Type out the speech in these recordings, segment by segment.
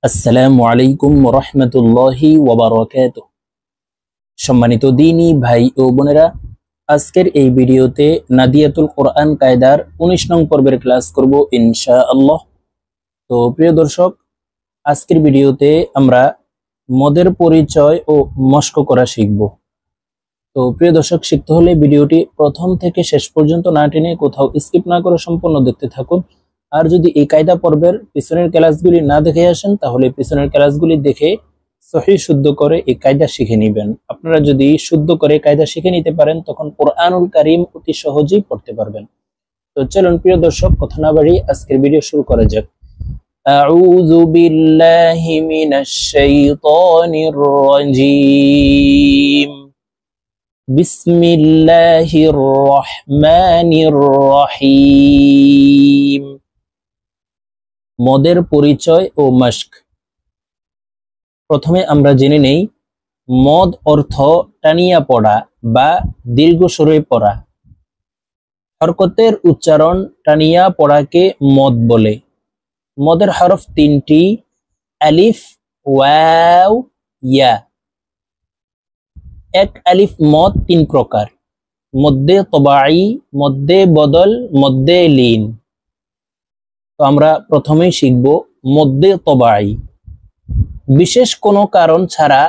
আসসালামু আলাইকুম ওয়া রাহমাতুল্লাহি ওয়া বারাকাতুহু। সম্মানিত দ্বীনী ভাই ও বোনেরা, আজকের এই ভিডিওতে নাদিয়াতুল কোরআন কায়দার 19 নং পর্বের ক্লাস করব ইনশাআল্লাহ। তো প্রিয় দর্শক, আজকের ভিডিওতে আমরা মদের পরিচয় ও মশক করা শিখব। তো প্রিয় দর্শক, শিখতে হলে ভিডিওটি প্রথম থেকে শেষ পর্যন্ত না টেনে কোথাও স্কিপ না করে সম্পূর্ণ দেখতে থাকুন। আর যদি এই কায়দা পর্বের পিছনের ক্লাসগুলি না দেখে আসেন, তাহলে পিছনের ক্লাসগুলি দেখে সহি শুদ্ধ করে এই কায়দা শিখে নেবেন। আপনারা যদি শুদ্ধ করে কায়দা শিখে নিতে পারেন, তখন কোরআনুল কারীম অতি সহজেই পড়তে পারবেন। তো চলুন প্রিয় দর্শক, কথা না বাড়িয়ে আজকের ভিডিও শুরু করা যাক। আউযু বিল্লাহি মিনাশ শাইতানির রাজীম। বিসমিল্লাহির রহমানির রহিম। মদের পরিচয় ও মশক। প্রথমে আমরা জেনে নেই মদ অর্থ টানিয়া পড়া বা দীর্ঘ স্বরে পড়া। হরকতের উচ্চারণ টানিয়া পড়াকে মদ বলে। মদের হরফ তিনটি: আলিফ, ওয়াও, ইয়া। এক আলিফ মদ তিন প্রকার: মদ্দে তবাই, মদ্দে বদল, মদ্দে লীন। তো আমরা প্রথমেই শিখব মদ্দে তবাই। বিশেষ কোনো কারণ ছাড়া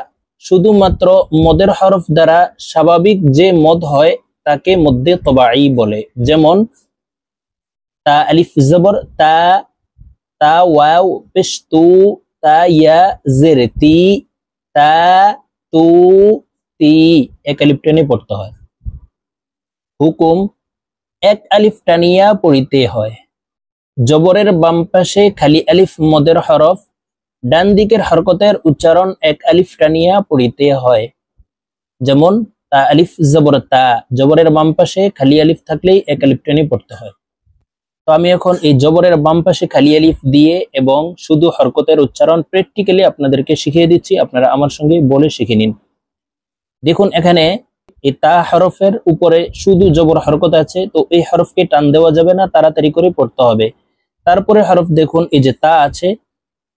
শুধুমাত্র মদের হরফ দ্বারা স্বাভাবিক যে মদ হয় তাকে মদ্দে তবাই বলে। যেমন তা আলিফ জবর তা, তা ওয়াও পেশ তু, তা ইয়া জের তি, তা তু তি। এক আলিফ টেনে পড়তে হয়। হুকুম: এক আলিফ টানিয়া পড়িতে হয়। জবরের বাম পাশে খালি আলিফ মদের হরফ, ডান দিকের হরকতের উচ্চারণ এক আলিফ টানিয়া পড়িতে হয়। যেমন তা আলিফ জবর তা, জবরের বাম পাশে খালি আলিফ থাকলেই এক আলিফ টেনে পড়তে হয়। তো আমি এখন এই জবরের বাম পাশে খালি আলিফ দিয়ে এবং শুধু হরকতের উচ্চারণ প্র্যাকটিক্যালি আপনাদেরকে শিখিয়ে দিচ্ছি, আপনারা আমার সঙ্গে বলে শিখে নিন। দেখুন, এখানে এই তা হরফের উপরে শুধু জবর হরকত আছে, তো এই হরফকে টান দেওয়া যাবে না, তাড়াতাড়ি করে পড়তে হবে। তারপরে হরফ দেখুন, এই যে তা আছে,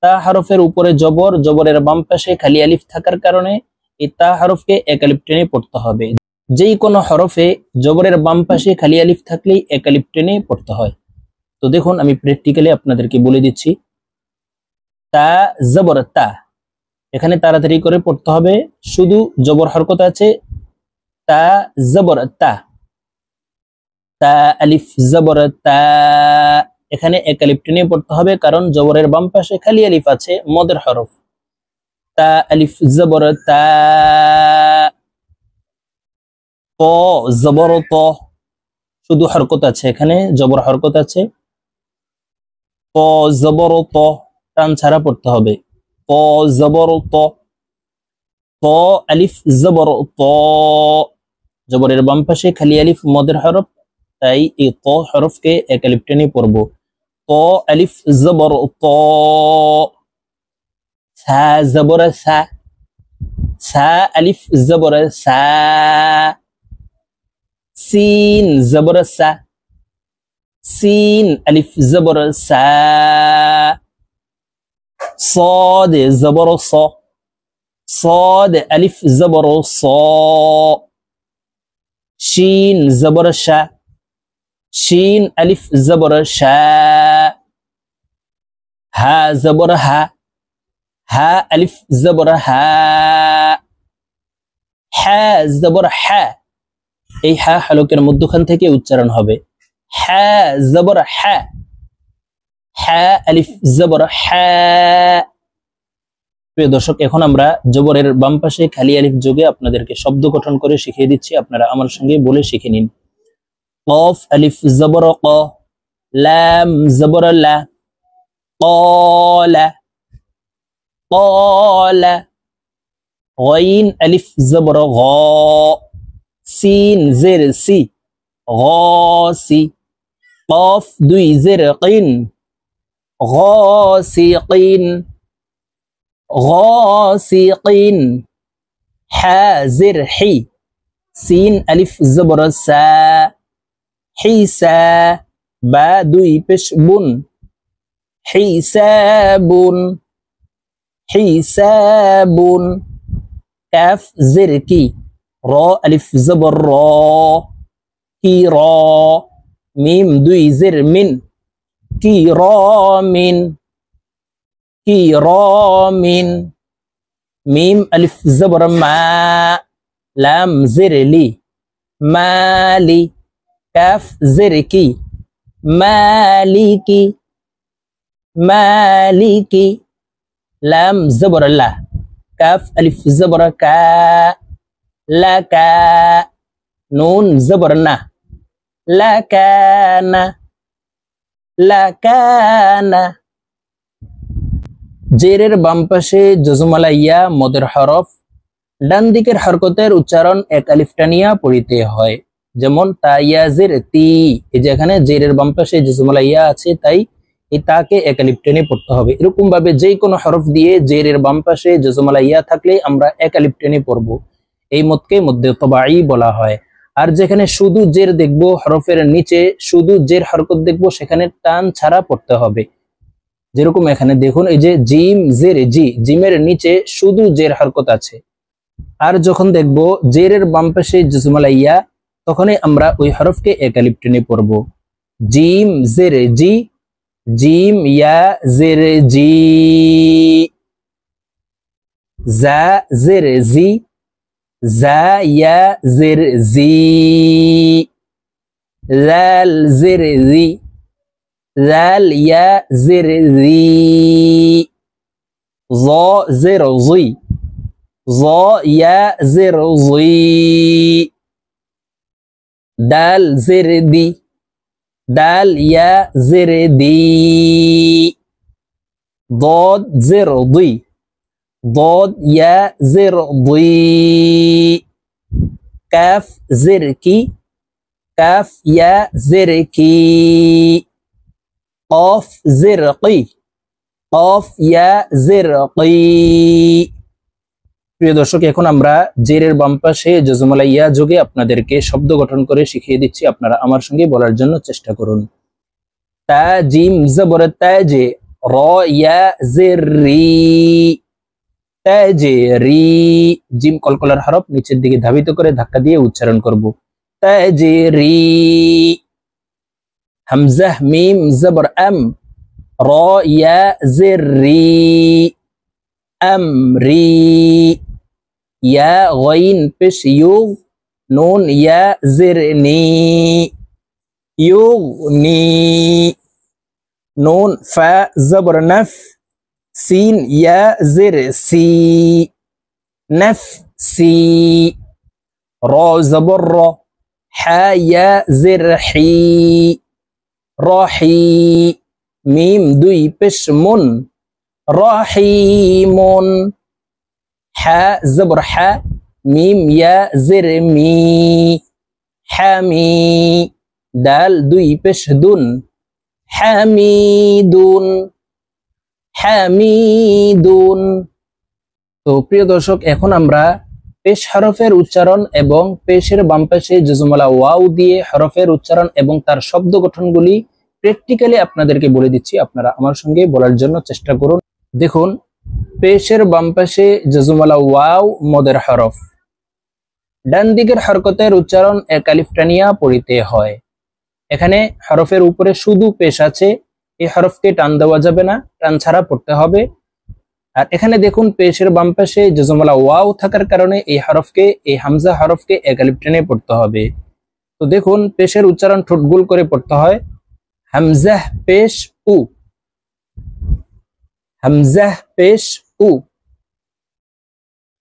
তা হরফের উপরে জবর, জবরের বাম পাশে খালি আলিফ থাকার কারণে এই তা হরফকে এক আলিফ টেনে পড়তে হবে। যেই কোনো হরফে জবরের বাম পাশে খালি আলিফ থাকলেই এক আলিফ টেনে পড়তে হয়। তো দেখুন, আমি প্র্যাকটিক্যালি আপনাদেরকে বলে দিচ্ছি। তা জবর তা, এখানে তাড়াতাড়ি করে পড়তে হবে। শুধু জবর হরকত আছে, তা জবর তা, তা আলিফ জবর তা। এখানে এক আলিফ টেনে পড়তে হবে, কারণ জবরের বাম পাশে খালি আলিফ আছে মদের হরফ। তা আলিফ জবর তা। ত জবর ত, শুধু হরকত আছে, এখানে জবর হরকত আছে। ত জবর ত, টান ছাড়া পড়তে হবে। ত জবর ত। ত আলিফ জবর ত, জবরের বাম পাশে খালি আলিফ মদের হরফ, তাই এই ত হরফকে এক আলিফ টেনে পড়ব। ত আলিফ জবর ত। সা জবর সা, সা আলিফ জবর সা। সিন জবর সা, সিন আলিফ জবর সা। صاد জবর স, صاد আলিফ জবর স। শিন জবর শা, শিন আলিফ জবর শা। হা জবর হা, হা আলিফ জবর হা। হা জবর হা, এই হা হালকের মধ্যখান থেকে উচ্চারণ হবে। হা জবর হা, হা আলিফ জবর হা। প্রিয় দর্শক, এখন আমরা জবরের বাম পাশে খালি আলিফ যোগে আপনাদেরকে শব্দ গঠন করে শিখিয়ে দিচ্ছি, আপনারা আমার সঙ্গে বলে শিখে নিন। কফ আলিফ জবর ক, লাম জবর লা, ক্বালা, ক্বালা। গইন আলিফ জবর গ, সিন জের সি, গাসি। কফ দুই জের কিন, গাসিকিন, غاسقين. حازر حي، سين ألف زبر سا، حيسا. با দুই পেশ বুন, حساب. হিসাবুন। কাফ জের কি, র আলিফ জবর র, কি র, মিম দুই জের মিন, কি র মিন, কি র মিন, মিম আলিফ জবর মা, লাম জের লি, মালি। কাফ জের কি, মালিকি, মালিকি, লাম জবর লা, কাফ আলিফ জবর কা, লাকা, নুন জবর না, লাকানা, লাকানা। জেরের বাম পাশে জজমালা ইয়া মদের হরফ, ডান দিকের হরকতের উচ্চারণ এক আলিফ টানিয়া পড়িতে হয়। যেমন তা ইয়া জের তি, এই যে এখানে জেরের বাম পাশে জজমালা ইয়া আছে, তাই এই তাকে এক আলিফ টেনে পড়তে হবে। এরকম ভাবে যে কোনো হরফ দিয়ে জেরের বাম পাশে জজমালা ইয়া থাকলে আমরা এক আলিফ টেনে পড়ব। এই মতকে মধ্যে তবাই বলা হয়। আর যেখানে শুধু জের দেখবো, হরফের নিচে শুধু জের হরকত দেখবো, সেখানে টান ছাড়া পড়তে হবে। যেরকম এখানে দেখুন, এই যে জিম জের জি, জিমের নিচে শুধু জের হরকত আছে। আর যখন দেখব জেরের বাম পাশে জজমালা ইয়া, তখনই আমরা ওই হরফকে এক আলিফ টেনে পড়ব। জিম জের জি, জিম ইয়া জের জি, জা জের জি, জা ইয়া জের জি, জাল জের জি, জাল ইয়া জের জি, জ জের জি, জ ইয়া জের জি, দাল জের দি, দাল ইয়া জের দি, ضاد زر ضي، ضاد يا زر ضي، كاف زر كي، كاف يا زر كي، قاف زر قي، قاف يا زر قي। প্রিয় দর্শক, এখন আমরা জেরের বাম পাশে জজমালা ইয়া যোগে আপনাদেরকে শব্দ গঠন করে শিখিয়ে দিচ্ছি। আপনারা আমার সঙ্গে বলার জন্য চেষ্টা করুন। তা জিম জবর তাজে, র ইয়া জের রি, তাজে রি, জিম কলকলার হরফ নিচের দিকে ধাবিত করে ধাক্কা দিয়ে উচ্চারণ করব। তাজে রি। হামজাহ মিম জবর আম, র ইয়া জের রি, আমরি। ইয়া গাইন পেশ ইউ, নুন ইয়া জের নি, ইউগনি। নুন ফা জবর নফ, সিন ইয়া জের সি, নফসি। র জবর র, হা ইয়া জের হি, রহি। মিম দুই পেশ মুন, রহিমুন। হা জবর হা, মিম ইয়া জের মি, হামি। দাল দুই পেশ দুন, হামিদুন, হামিদুন। তো প্রিয় দর্শক, এখন আমরা পেশ হরফের উচ্চারণ এবং পেশের বাম পাশে জজমালা ওয়াও দিয়ে হরফের উচ্চারণ এবং তার শব্দ গঠনগুলি প্র্যাকটিক্যালি আপনাদেরকে বলে দিচ্ছি। আপনারা আমার সঙ্গে বলার জন্য চেষ্টা করুন। দেখুন, পেশের বাম পাশে জজমালা ওয়াও মদের হরফ, ডান দিকের হরকতের উচ্চারণ এক আলিফ টানিয়া পড়িতে হয়। এখানে হরফের উপরে শুধু পেশ আছে, এই হরফকে টান দেওয়া যাবে না, টান ছাড়া পড়তে হবে। আর এখানে দেখুন, পেশের বাম পাশে জজমালা ওয়াও থাকার কারণে এই হরফকে, এই হামজা হরফকে এক আলিফ টেনে পড়তে হবে। তো দেখুন, পেশের উচ্চারণ ঠোঁট গোল করে পড়তে হয়। হামজাহ পেশ উ, হামজাহ পেশ উ,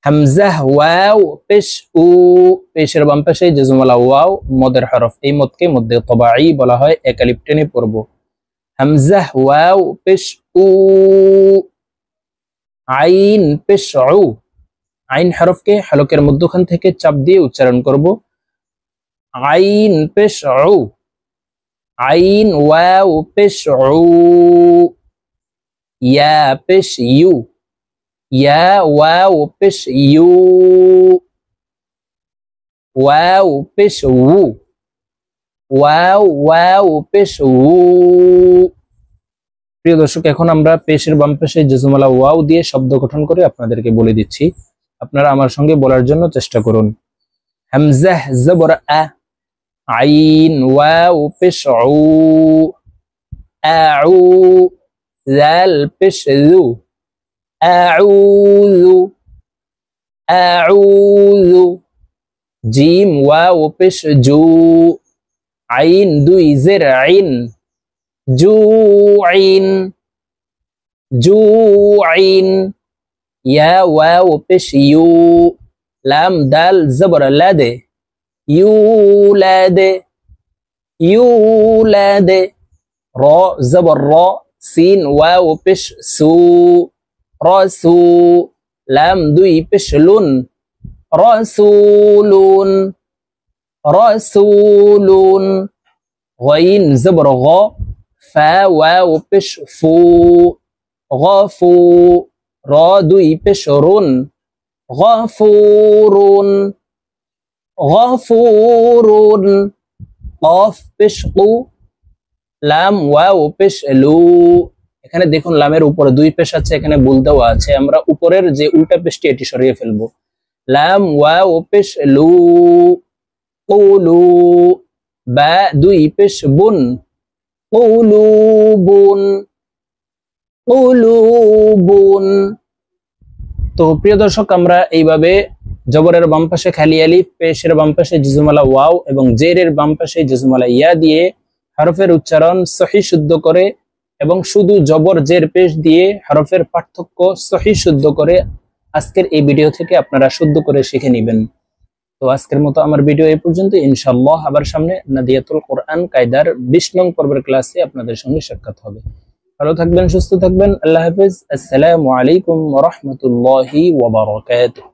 হামজাহ ওয়াও পেশ উ। পেশের বাম পাশে জজমালা ওয়াও মদের হরফ, এই মদকে মধ্যে তবাই বলা হয়, এক আলিফ টেনে পড়ব। হামজাহ ওয়াও পেশ উ। আইন পেশ উ, আইন হরফকে হলকের মধ্যখান থেকে চাপ দিয়ে উচ্চারণ করব। আইন পেশ উ, আইন ওয়াও পেশ উ। ইয়া পেশ ইউ, ইয়া ওয়াও পেশ ইউ, ওয়াও পেশ উ, ওয়াও ওয়াও পেশ উ। প্রিয় দর্শক, এখন আমরা পেশের বাম পাশে জজমওয়ালা ওয়াও দিয়ে শব্দ গঠন করে আপনাদেরকে বলে দিচ্ছি, আপনারা আমার সঙ্গে বলার জন্য চেষ্টা করুন। হামজাহ জবর আ, আইন ওয়াও পেশ উ, আউ, জাল পেশ জু, আউযু, আউযু, জিম ওয়াও পেশ জু, আইন দুই জের আইন, জুইন, জুইন, ইয়া ওয়াও পেশ ইউ, লাম দাল জবর লাদে, ইউলাদে, ইউলাদে, র জবর র, সিন ওয়াও পেশ সু, রসু, লাম দুই পেশ লুন, রসুলুন, রসুলুন, গইন জবর গ, ফা ওয়াও পেশ ফু, গফু, র দুই পেশ রুন, গফুরুন, গফুরুন, কফ পেশ কু, লাম ওয়াও পেশ লু। এখানে দেখুন লামের উপরে দুই পেশ আছে, এখানে ভুল দেওয়া আছে, আমরা উপরের যে উল্টা পেশটি এটি সরিয়ে ফেলবো। লাম ওয়াও পেশ লু, কুলু, বা দুই পেশ বুন, কুলুবুন, কুলুবুন। তো প্রিয় দর্শক, আমরা এইভাবে জবরের বাম পাশে খালি আলিফ, পেশের বাম পাশে জজমওয়ালা ওয়াও এবং জেরের বাম পাশে জজমওয়ালা ইয়া দিয়ে হরফের উচ্চারণ সহি শুদ্ধ করে এবং শুধু জবর জের পেশ দিয়ে হরফের পার্থক্য সহি শুদ্ধ করে আজকের এই ভিডিও থেকে আপনারা শুদ্ধ করে শিখে নেবেন। তো আজকের মতো আমার ভিডিও এই পর্যন্ত। ইনশাআল্লাহ আবার সামনে নাদিয়াতুল কোরআন কায়দার 20 নং পর্বের ক্লাসে আপনাদের সঙ্গে সাক্ষাৎ হবে। ভালো থাকবেন, সুস্থ থাকবেন। আল্লাহ হাফেজ। আসসালামু আলাইকুম ওয়া রাহমাতুল্লাহি ওয়া বারাকাতুহু।